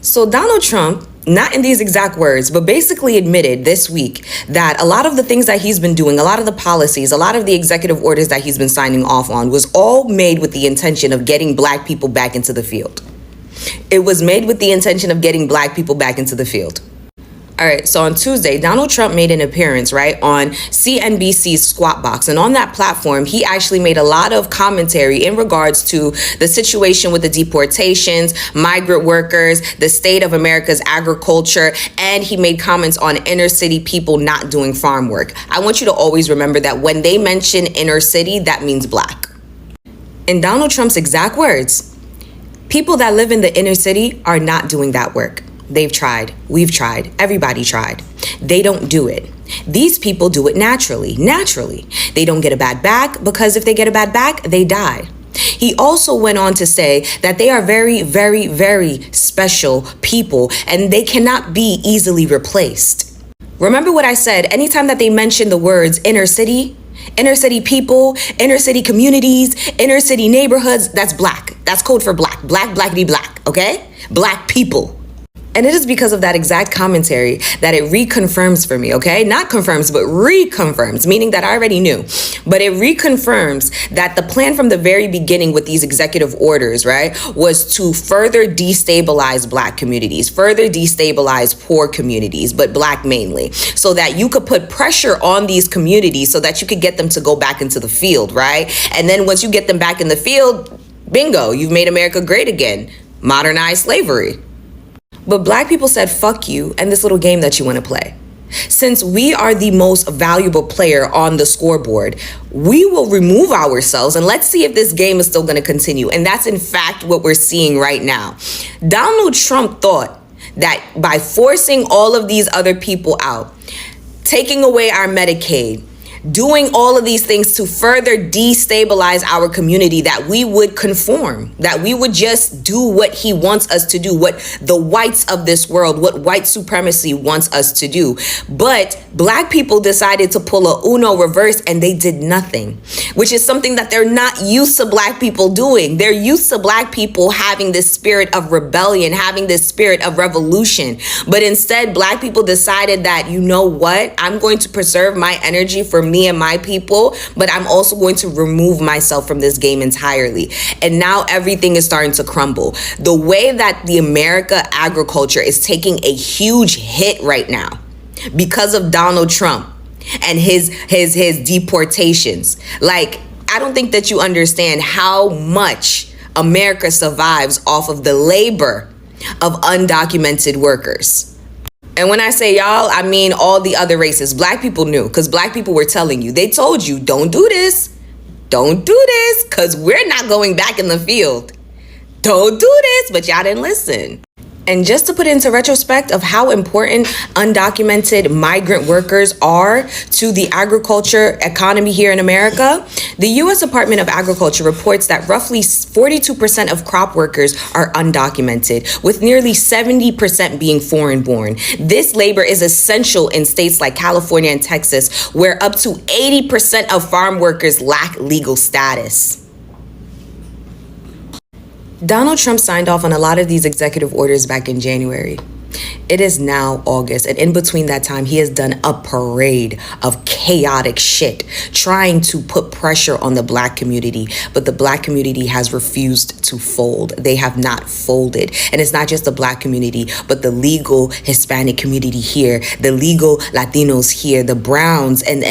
So Donald Trump, not in these exact words, but basically admitted this week that a lot of the things that he's been doing, a lot of the policies, a lot of the executive orders that he's been signing off on was all made with the intention of getting black people back into the field. It was made with the intention of getting black people back into the field. All right, so on Tuesday, Donald Trump made an appearance, right, on CNBC's Squawk Box. And on that platform, he actually made a lot of commentary in regards to the situation with the deportations, migrant workers, the state of America's agriculture, and he made comments on inner city people not doing farm work. I want you to always remember that when they mention inner city, that means black. In Donald Trump's exact words, people that live in the inner city are not doing that work. They've tried. We've tried. Everybody tried. They don't do it. These people do it naturally. They don't get a bad back because if they get a bad back, they die. He also went on to say that they are very, very, very special people and they cannot be easily replaced. Remember what I said, anytime that they mention the words inner city people, inner city communities, inner city neighborhoods, that's black. That's code for black. Blackity black, okay? Black people. And it is because of that exact commentary that it reconfirms for me, okay? Not confirms, but reconfirms, meaning that I already knew. But it reconfirms that the plan from the very beginning with these executive orders, right, was to further destabilize black communities, further destabilize poor communities, but black mainly, so that you could put pressure on these communities so that you could get them to go back into the field, right? And then once you get them back in the field, bingo, you've made America great again. Modernized slavery. But black people said, fuck you and this little game that you want to play. Since we are the most valuable player on the scoreboard, we will remove ourselves and let's see if this game is still going to continue. And that's in fact what we're seeing right now. Donald Trump thought that by forcing all of these other people out, taking away our Medicaid, doing all of these things to further destabilize our community, that we would conform, that we would just do what he wants us to do, what the whites of this world, what white supremacy wants us to do. But black people decided to pull a Uno reverse and they did nothing, which is something that they're not used to black people doing. They're used to black people having this spirit of rebellion, having this spirit of revolution. But instead, black people decided that, you know what, I'm going to preserve my energy for me and my people, but I'm also going to remove myself from this game entirely. And now everything is starting to crumble. The way that the America agriculture is taking a huge hit right now because of Donald Trump and his deportations. Like, I don't think that you understand how much America survives off of the labor of undocumented workers. And when I say y'all, I mean all the other races. Black people knew because black people were telling you. They told you, don't do this. Don't do this because we're not going back in the field. Don't do this, but y'all didn't listen. And just to put into retrospect of how important undocumented migrant workers are to the agriculture economy here in America, the U.S. Department of Agriculture reports that roughly 42% of crop workers are undocumented, with nearly 70% being foreign-born. This labor is essential in states like California and Texas, where up to 80% of farm workers lack legal status. Donald Trump signed off on a lot of these executive orders back in January. It is now August, and in between that time, he has done a parade of chaotic shit, trying to put pressure on the black community, but the black community has refused to fold. They have not folded. And it's not just the black community, but the legal Hispanic community here, the legal Latinos here, the Browns, and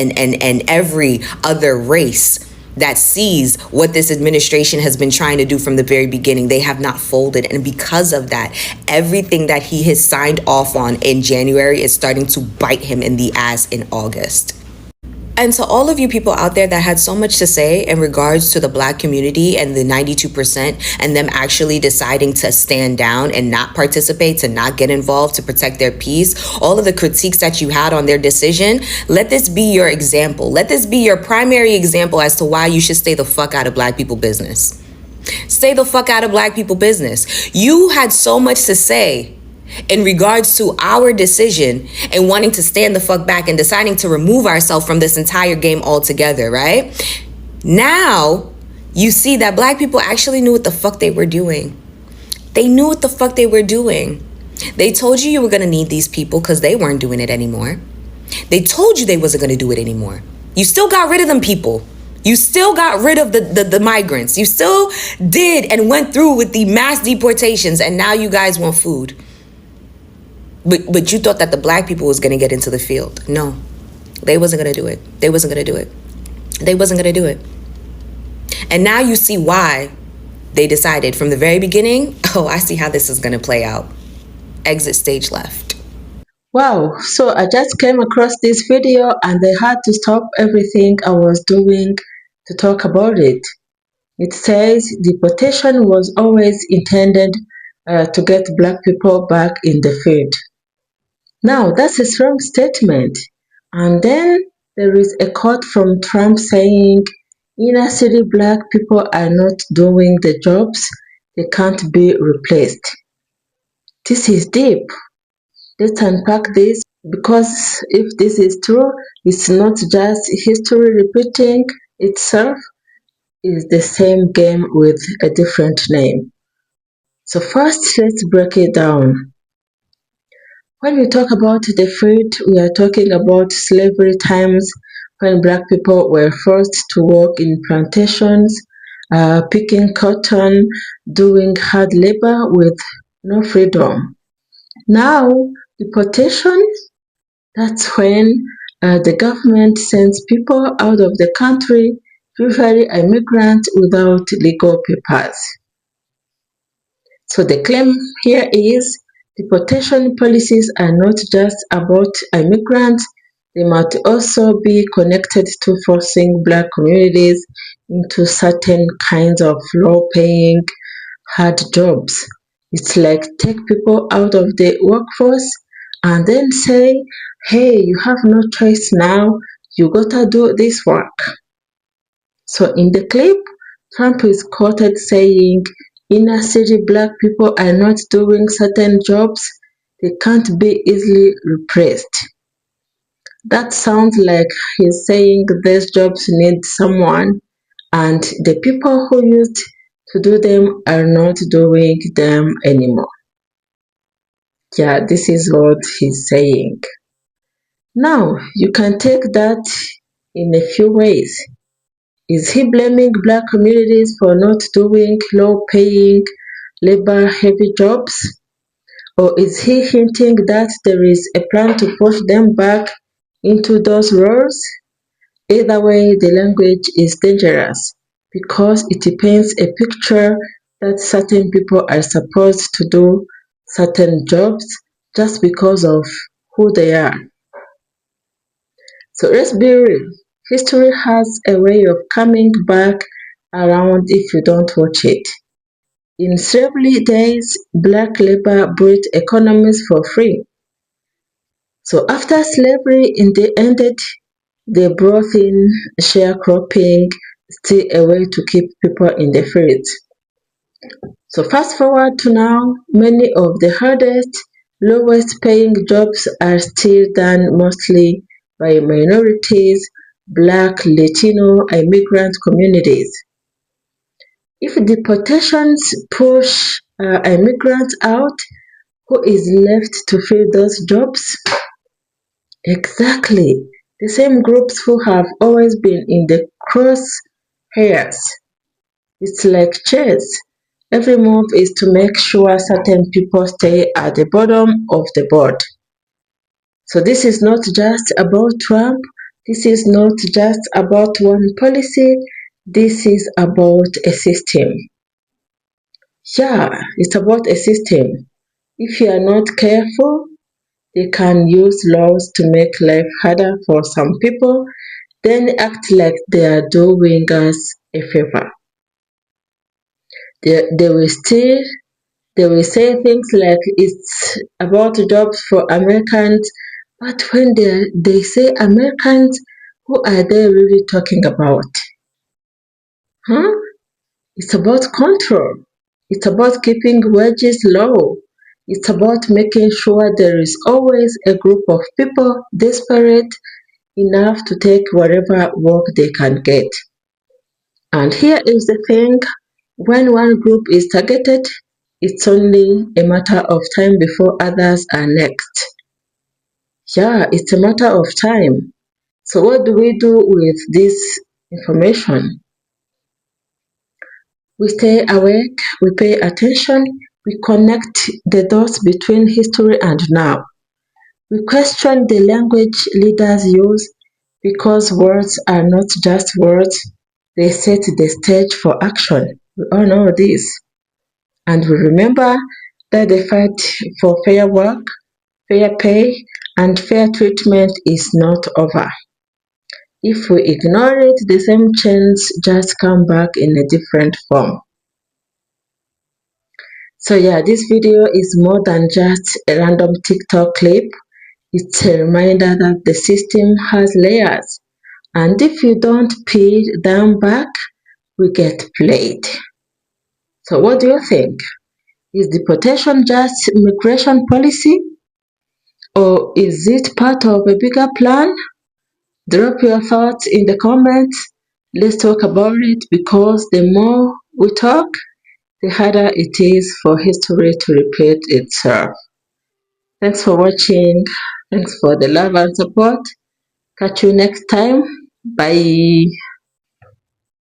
every other race that sees what this administration has been trying to do from the very beginning. They have not folded. And because of that, everything that he has signed off on in January is starting to bite him in the ass in August. And to all of you people out there that had so much to say in regards to the black community and the 92% and them actually deciding to stand down and not participate, to not get involved, to protect their peace, all of the critiques that you had on their decision, let this be your example. Let this be your primary example as to why you should stay the fuck out of black people business. Stay the fuck out of black people business. You had so much to say in regards to our decision and wanting to stand the fuck back and deciding to remove ourselves from this entire game altogether, right? Now you see that black people actually knew what the fuck they were doing. They knew what the fuck they were doing. They told you were going to need these people because they weren't doing it anymore. They told you they wasn't going to do it anymore. You still got rid of them people. You still got rid of the migrants. You still did and went through with the mass deportations, and now you guys want food. But you thought that the black people was going to get into the field. No, they wasn't going to do it. They wasn't going to do it. They wasn't going to do it. And now you see why they decided from the very beginning, oh, I see how this is going to play out. Exit stage left. Wow, so I just came across this video and I had to stop everything I was doing to talk about it. It says deportation was always intended to get black people back in the field. Now, that's a strong statement. And then there is a quote from Trump saying, inner city black people are not doing the jobs, they can't be replaced. This is deep. Let's unpack this because if this is true, it's not just history repeating itself, it's the same game with a different name. So first, let's break it down. When we talk about the field, we are talking about slavery times when black people were forced to work in plantations, picking cotton, doing hard labor with no freedom. Now, deportation, that's when the government sends people out of the country, usually immigrants without legal papers. So the claim here is deportation policies are not just about immigrants, they must also be connected to forcing black communities into certain kinds of low-paying, hard jobs. It's like take people out of the workforce and then say, hey, you have no choice now, you gotta do this work. So in the clip, Trump is quoted saying, inner city black people are not doing certain jobs, they can't be easily replaced. That sounds like he's saying these jobs need someone and the people who used to do them are not doing them anymore. Yeah, this is what he's saying. Now, you can take that in a few ways. Is he blaming black communities for not doing low-paying, labor-heavy jobs? Or is he hinting that there is a plan to push them back into those roles? Either way, the language is dangerous because it paints a picture that certain people are supposed to do certain jobs just because of who they are. So let's be real. History has a way of coming back around if you don't watch it. In slavery days, black labor built economies for free. So after slavery ended, they brought in sharecropping, still a way to keep people in the fields. So fast forward to now, many of the hardest, lowest paying jobs are still done mostly by minorities, Black, Latino, immigrant communities. If deportations push immigrants out, who is left to fill those jobs? Exactly, the same groups who have always been in the crosshairs. It's like chess. Every move is to make sure certain people stay at the bottom of the board. So this is not just about Trump. This is not just about one policy. This is about a system. Yeah, it's about a system. If you are not careful, they can use laws to make life harder for some people, then act like they are doing us a favor. They will still they will say things like it's about jobs for Americans, but when they say Americans, who are they really talking about? Huh? It's about control. It's about keeping wages low. It's about making sure there is always a group of people desperate enough to take whatever work they can get. And here is the thing, when one group is targeted, It's only a matter of time before others are next. Yeah, it's a matter of time. So, what do we do with this information? We stay awake, we pay attention, we connect the dots between history and now. We question the language leaders use because words are not just words, they set the stage for action. We all know this. And we remember that the fight for fair work, fair pay, and fair treatment is not over. If we ignore it, the same chains just come back in a different form. So yeah, this video is more than just a random TikTok clip. It's a reminder that the system has layers. And if you don't peel them back, we get played. So what do you think? Is deportation just immigration policy? Or is it part of a bigger plan? Drop your thoughts in the comments. Let's talk about it because the more we talk, the harder it is for history to repeat itself. Thanks for watching. Thanks for the love and support. Catch you next time. Bye.